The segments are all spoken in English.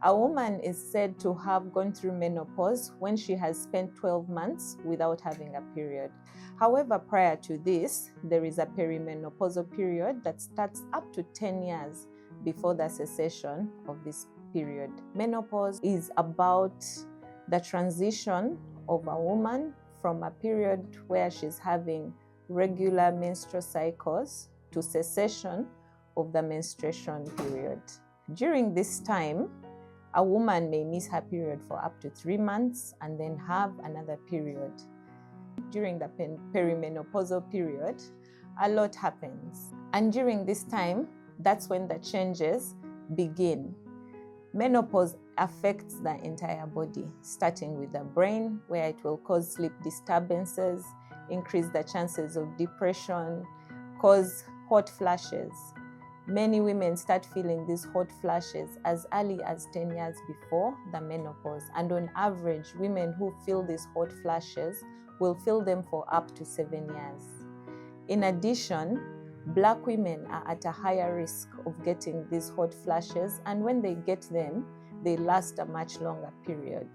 A woman is said to have gone through menopause when she has spent 12 months without having a period. However, prior to this, there is a perimenopausal period that starts up to 10 years before the cessation of this period. Menopause is about the transition of a woman from a period where she's having regular menstrual cycles to cessation of the menstruation period. During this time, a woman may miss her period for up to 3 months and then have another period. During the perimenopausal period, a lot happens. And during this time, that's when the changes begin. Menopause affects the entire body, starting with the brain, where it will cause sleep disturbances, increase the chances of depression, cause hot flashes. Many women start feeling these hot flashes as early as 10 years before the menopause. And on average, women who feel these hot flashes will feel them for up to 7 years. In addition, Black women are at a higher risk of getting these hot flashes, and when they get them, they last a much longer period.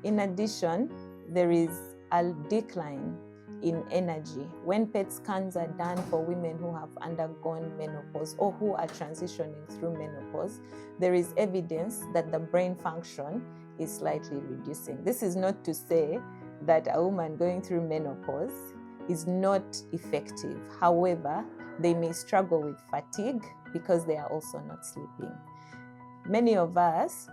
In addition, there is a decline in energy. When PET scans are done for women who have undergone menopause or who are transitioning through menopause, there is evidence that the brain function is slightly reducing. This is not to say that a woman going through menopause is not effective. However, they may struggle with fatigue because they are also not sleeping. Many of us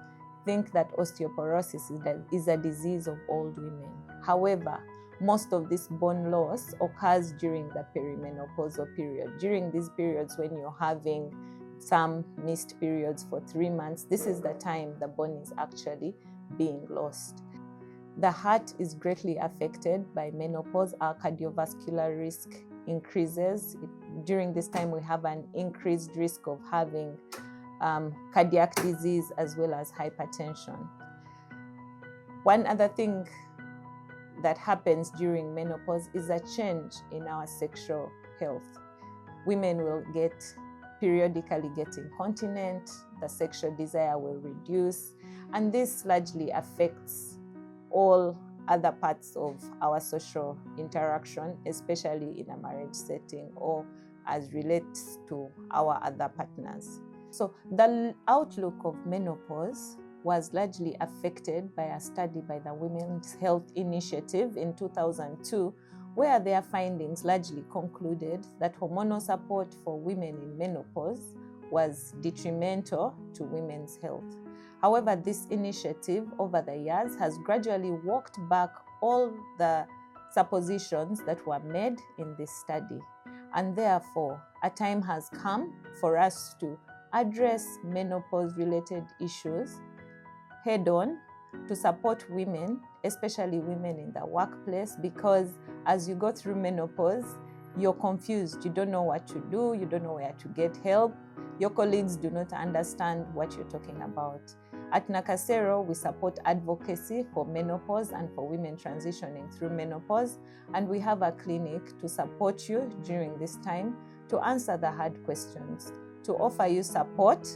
think that osteoporosis is a disease of old women. However, most of this bone loss occurs during the perimenopausal period. During these periods when you're having some missed periods for 3 months, this is the time the bone is actually being lost. The heart is greatly affected by menopause. Our cardiovascular risk increases. During this time, we have an increased risk of having cardiac disease as well as hypertension. One other thing that happens during menopause is a change in our sexual health. Women will periodically get incontinent, the sexual desire will reduce, and this largely affects all other parts of our social interaction, especially in a marriage setting or as relates to our other partners. So the outlook of menopause was largely affected by a study by the Women's Health Initiative in 2002, where their findings largely concluded that hormonal support for women in menopause was detrimental to women's health. However, this initiative over the years has gradually walked back all the suppositions that were made in this study. And therefore, a time has come for us to address menopause-related issues head-on to support women, especially women in the workplace, because as you go through menopause, you're confused. You don't know what to do. You don't know where to get help. Your colleagues do not understand what you're talking about. At Nakasero, we support advocacy for menopause and for women transitioning through menopause, and we have a clinic to support you during this time to answer the hard questions, to offer you support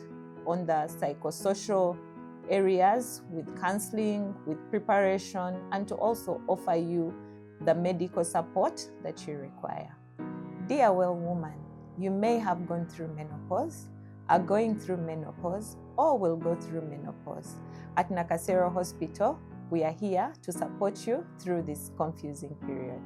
on the psychosocial areas with counseling, with preparation, and to also offer you the medical support that you require. Dear well woman, you may have gone through menopause, are going through menopause, or will go through menopause. At Nakasero Hospital, we are here to support you through this confusing period.